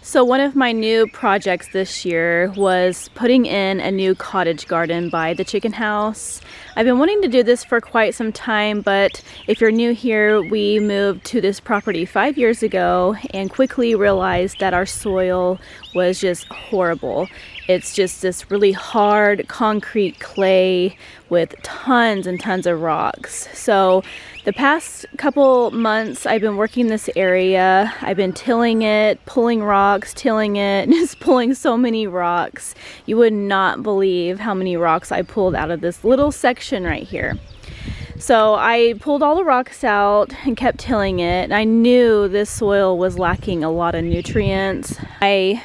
So one of my new projects this year was putting in a new cottage garden by the chicken house. I've been wanting to do this for quite some time, but if you're new here, we moved to this property 5 years ago and quickly realized that our soil was just horrible. It's just this really hard concrete clay with tons and tons of rocks. So the past couple months I've been working this area. I've been tilling it, pulling rocks, tilling it, just pulling so many rocks. You would not believe how many rocks I pulled out of this little section right here. So I pulled all the rocks out and kept tilling it. And I knew this soil was lacking a lot of nutrients. I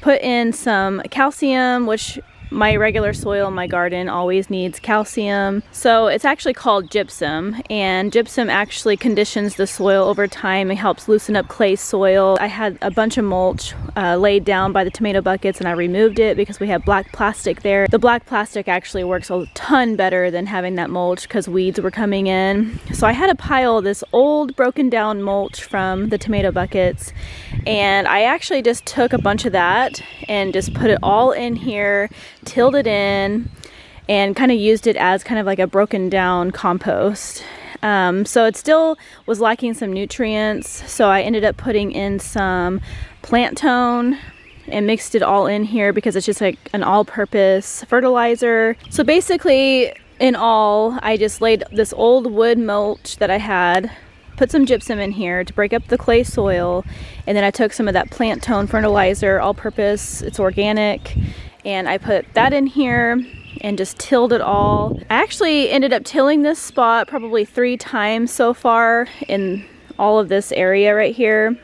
put in some calcium, which my regular soil in my garden always needs calcium. So it's actually called gypsum, and gypsum actually conditions the soil over time and helps loosen up clay soil. I had a bunch of mulch laid down by the tomato buckets and I removed it because we have black plastic there. The black plastic actually works a ton better than having that mulch because weeds were coming in. So I had a pile of this old broken down mulch from the tomato buckets, and I actually just took a bunch of that and just put it all in here, tilled it in, and kind of used it as kind of like a broken down compost. So it still was lacking some nutrients, so I ended up putting in some plant tone and mixed it all in here because it's just like an all-purpose fertilizer. So basically, in all, I just laid this old wood mulch that I had, put some gypsum in here to break up the clay soil, and then I took some of that plant tone fertilizer, all-purpose, it's organic, and I put that in here and just tilled it all. I actually ended up tilling this spot probably 3 times so far in all of this area right here.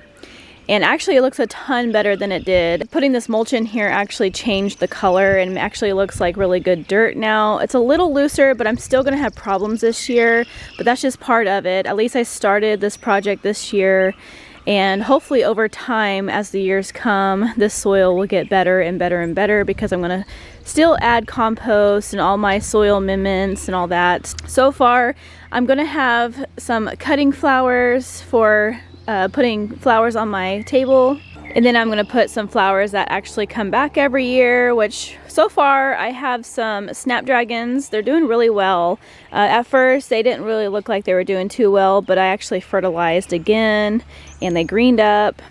And actually it looks a ton better than it did. Putting this mulch in here actually changed the color and actually looks like really good dirt now. It's a little looser, but I'm still gonna have problems this year, but that's just part of it. At least I started this project this year, and hopefully over time, as the years come, this soil will get better and better and better because I'm gonna still add compost and all my soil amendments and all that. So far, I'm gonna have some cutting flowers for putting flowers on my table, and then I'm going to put some flowers that actually come back every year, which so far I have some snapdragons. They're doing really well. At first they didn't really look like they were doing too well, but I actually fertilized again and they greened up.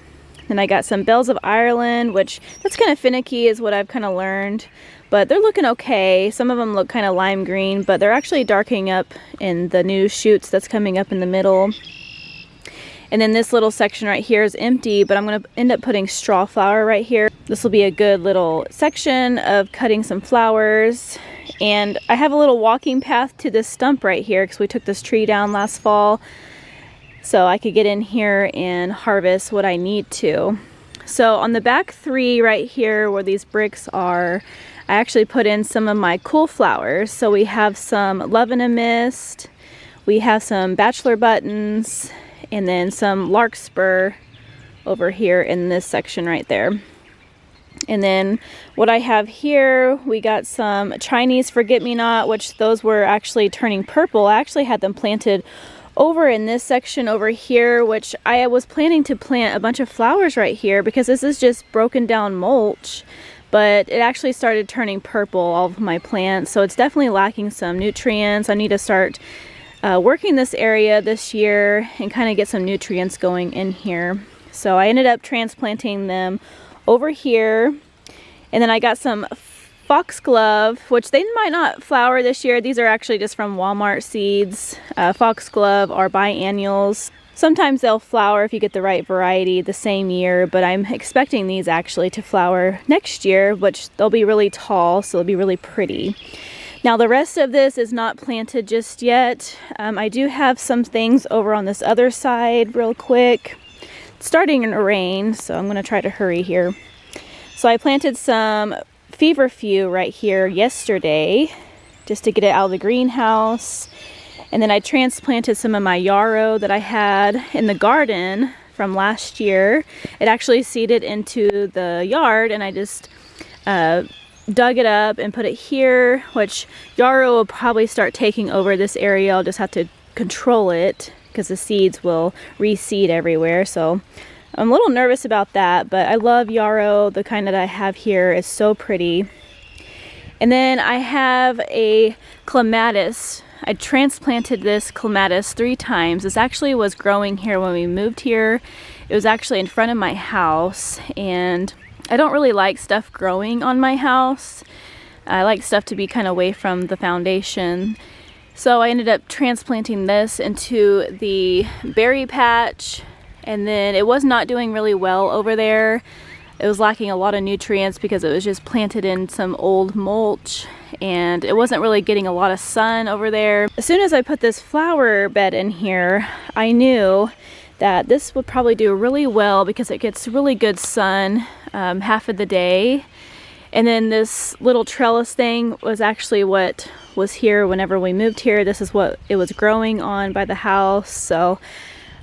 Then I got some bells of Ireland, which that's kind of finicky is what I've kind of learned, but they're looking okay. Some of them look kind of lime green, but they're actually darkening up in the new shoots that's coming up in the middle. And then this little section right here is empty, but I'm going to end up putting straw flower right here. This will be a good little section of cutting some flowers. And I have a little walking path to this stump right here because we took this tree down last fall. So I could get in here and harvest what I need to. So on the back 3 right here where these bricks are, I actually put in some of my cool flowers. So we have some love in a mist, we have some bachelor buttons, and then some larkspur over here in this section right there. And then what I have here, we got some Chinese forget-me-not, which those were actually turning purple. I actually had them planted over in this section over here, which I was planning to plant a bunch of flowers right here because this is just broken down mulch, but it actually started turning purple, all of my plants. So it's definitely lacking some nutrients. I need to start working this area this year and kind of get some nutrients going in here. So I ended up transplanting them over here, and then I got some foxglove, which they might not flower this year. These are actually just from Walmart seeds. Foxglove are biennials. Sometimes they'll flower if you get the right variety the same year, but I'm expecting these actually to flower next year, which they'll be really tall, so they'll be really pretty. Now the rest of this is not planted just yet. I do have some things over on this other side real quick. It's starting to rain, so I'm going to try to hurry here. So I planted some feverfew right here yesterday just to get it out of the greenhouse. And then I transplanted some of my yarrow that I had in the garden from last year. It actually seeded into the yard, and I just dug it up and put it here, which yarrow will probably start taking over this area. I'll just have to control it because the seeds will reseed everywhere. So I'm a little nervous about that, but I love yarrow. The kind that I have here is so pretty. And then I have a clematis. I transplanted this clematis 3 times. This actually was growing here when we moved here. It was actually in front of my house, and I don't really like stuff growing on my house. I like stuff to be kind of away from the foundation. So I ended up transplanting this into the berry patch, and then it was not doing really well over there. It was lacking a lot of nutrients because it was just planted in some old mulch, and it wasn't really getting a lot of sun over there. As soon as I put this flower bed in here, I knew that this would probably do really well because it gets really good sun half of the day. And then this little trellis thing was actually what was here whenever we moved here. This is what it was growing on by the house. So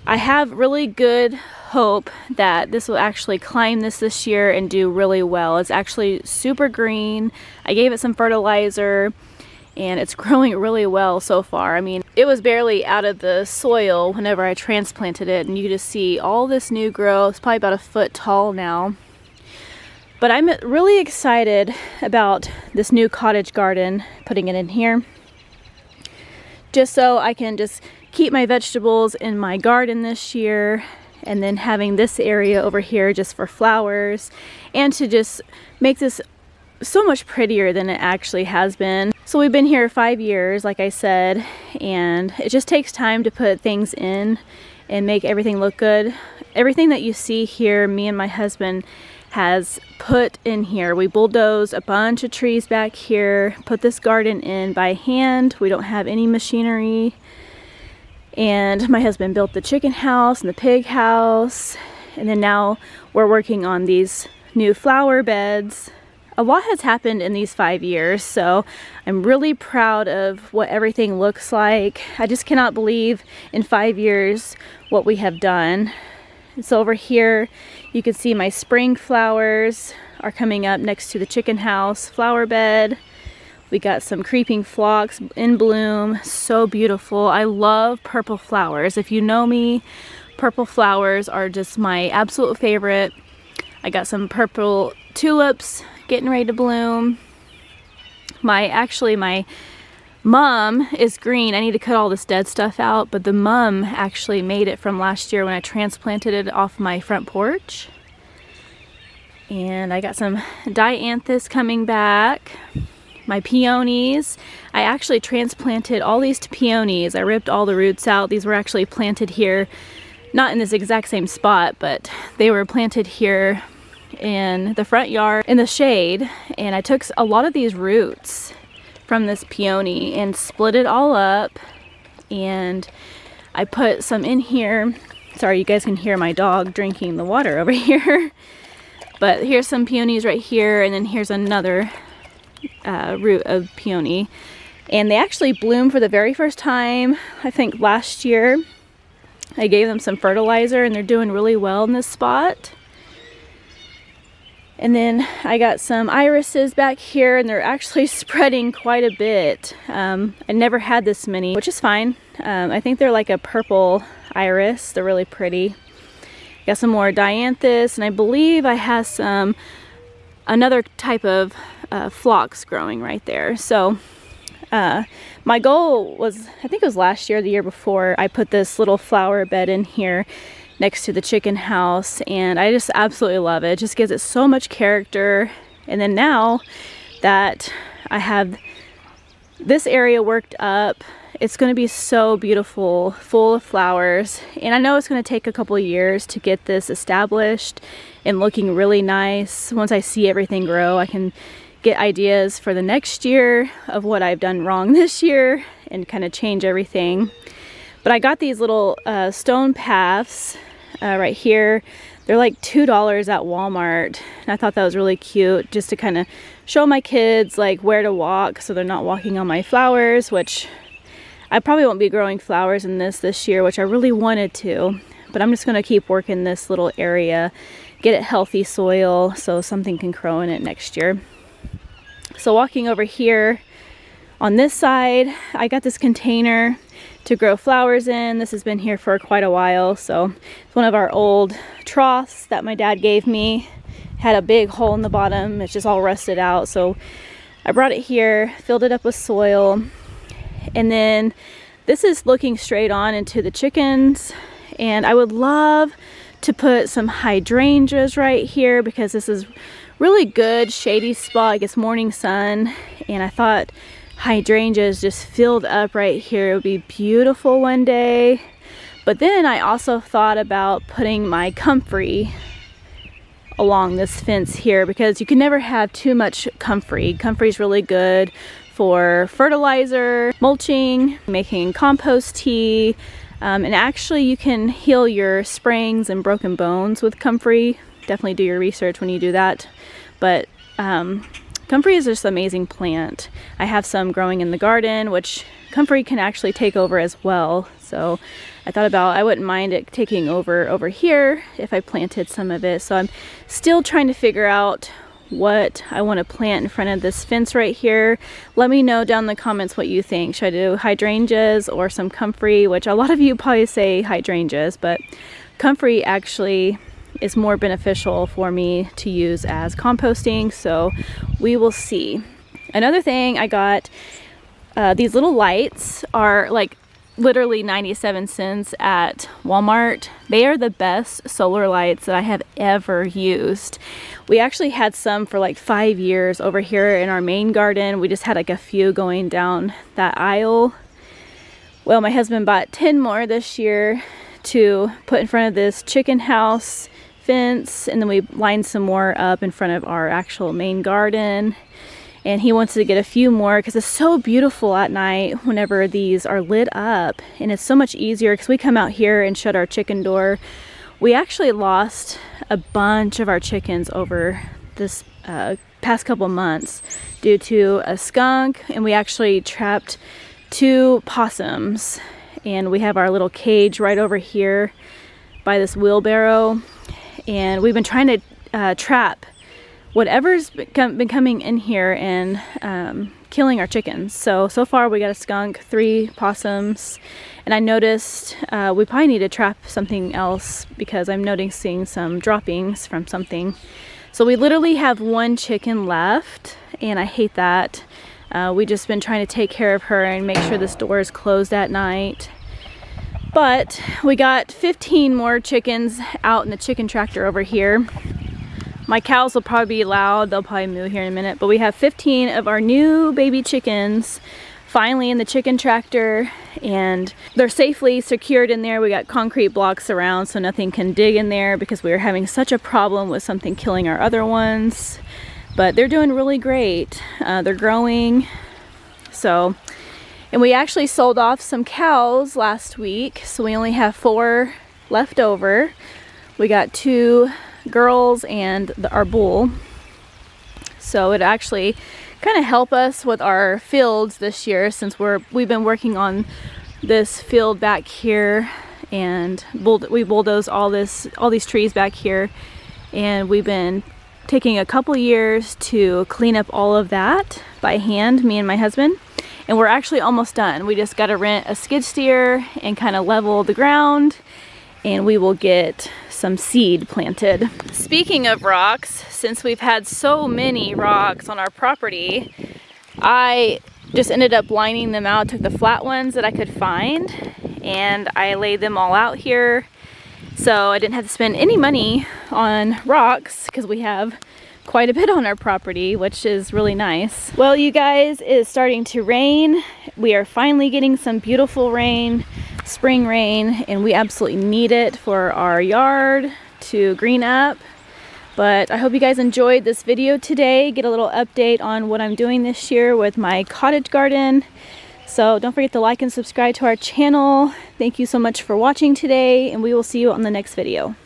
I have really good hope that this will actually climb this year and do really well. It's actually super green. I gave it some fertilizer and it's growing really well so far. I mean, it was barely out of the soil whenever I transplanted it, and you just see all this new growth. It's probably about a foot tall now. But I'm really excited about this new cottage garden, putting it in here, just so I can just keep my vegetables in my garden this year, and then having this area over here just for flowers, and to just make this so much prettier than it actually has been. So we've been here 5 years, like I said, and it just takes time to put things in and make everything look good. Everything that you see here, me and my husband has put in here. We bulldozed a bunch of trees back here, put this garden in by hand. We don't have any machinery. And my husband built the chicken house and the pig house. And then now we're working on these new flower beds. A lot has happened in these 5 years, so I'm really proud of what everything looks like. I just cannot believe in 5 years what we have done. So over here, you can see my spring flowers are coming up next to the chicken house flower bed. We got some creeping phlox in bloom, so beautiful. I love purple flowers. If you know me, purple flowers are just my absolute favorite. I got some purple tulips getting ready to bloom. My mum is green. I need to cut all this dead stuff out, but the mum actually made it from last year when I transplanted it off my front porch. And I got some dianthus coming back. My peonies, I actually transplanted all these to peonies. I ripped all the roots out. These were actually planted here, not in this exact same spot, but they were planted here in the front yard in the shade. And I took a lot of these roots from this peony and split it all up, and I put some in here. Sorry, you guys can hear my dog drinking the water over here. But here's some peonies right here, and then here's another root of peony, and they actually bloomed for the very first time, I think last year. I gave them some fertilizer and they're doing really well in this spot. And then I got some irises back here, and they're actually spreading quite a bit. I never had this many, which is fine. I think they're like a purple iris. They're really pretty. Got some more dianthus, and I believe I have some another type of phlox growing right there. So my goal was, I think it was last year, the year before, I put this little flower bed in here next to the chicken house, and I just absolutely love it. It just gives it so much character. And then now that I have this area worked up, it's going to be so beautiful, full of flowers. And I know it's going to take a couple of years to get this established and looking really nice. Once I see everything grow, I can get ideas for the next year of what I've done wrong this year and kind of change everything. But I got these little stone paths right here. They're like $2 at Walmart, and I thought that was really cute, just to kind of show my kids like where to walk so they're not walking on my flowers, which I probably won't be growing flowers in this year, which I really wanted to, but I'm just going to keep working this little area, get it healthy soil so something can grow in it next year. So walking over here on this side, I got this container. to grow flowers in. This has been here for quite a while, so it's one of our old troughs that my dad gave me. Had a big hole in the bottom. It's just all rusted out, so I brought it here, filled it up with soil, and then this is looking straight on into the chickens. And I would love to put some hydrangeas right here because this is really good shady spot. It gets morning sun, and I thought hydrangeas just filled up right here. It would be beautiful one day. But then I also thought about putting my comfrey along this fence here because you can never have too much comfrey. Comfrey is really good for fertilizer, mulching, making compost tea, and actually you can heal your sprains and broken bones with comfrey. Definitely do your research when you do that. But comfrey is just an amazing plant. I have some growing in the garden, which comfrey can actually take over as well. So I thought about, I wouldn't mind it taking over here if I planted some of it. So I'm still trying to figure out what I want to plant in front of this fence right here. Let me know down in the comments what you think. Should I do hydrangeas or some comfrey, which a lot of you probably say hydrangeas, but comfrey actually is more beneficial for me to use as composting, so we will see. Another thing I got, these little lights are like literally 97 cents at Walmart. They are the best solar lights that I have ever used. We actually had some for like 5 years over here in our main garden. We just had like a few going down that aisle. Well, my husband bought 10 more this year to put in front of this chicken house fence, and then we lined some more up in front of our actual main garden. And he wants to get a few more because it's so beautiful at night whenever these are lit up, and it's so much easier because we come out here and shut our chicken door. We actually lost a bunch of our chickens over this past couple months due to a skunk, and we actually trapped 2 possums, and we have our little cage right over here by this wheelbarrow, and we've been trying to trap whatever's been coming in here and killing our chickens. So far we got a skunk, 3 possums, and I noticed we probably need to trap something else because I'm noticing some droppings from something. So we literally have 1 chicken left, and I hate that. We just been trying to take care of her and make sure this door is closed at night. But we got 15 more chickens out in the chicken tractor over here. My cows will probably be loud. They'll probably move here in a minute. But we have 15 of our new baby chickens finally in the chicken tractor, and they're safely secured in there. We got concrete blocks around so nothing can dig in there because we were having such a problem with something killing our other ones. But they're doing really great. They're growing. So, and we actually sold off some cows last week, so we only have 4 left over. We got 2 girls and our bull, so it actually kind of help us with our fields this year since we've been working on this field back here, and we bulldozed all these trees back here, and we've been taking a couple years to clean up all of that by hand, me and my husband, and we're actually almost done. We just got to rent a skid steer and kind of level the ground, and we will get some seed planted. Speaking of rocks, since we've had so many rocks on our property, I just ended up lining them out, took the flat ones that I could find, and I laid them all out here. So I didn't have to spend any money on rocks because we have quite a bit on our property, which is really nice. Well, you guys, it is starting to rain. We are finally getting some beautiful rain, spring rain, and we absolutely need it for our yard to green up. But I hope you guys enjoyed this video today. Get a little update on what I'm doing this year with my cottage garden. So don't forget to like and subscribe to our channel. Thank you so much for watching today, and we will see you on the next video.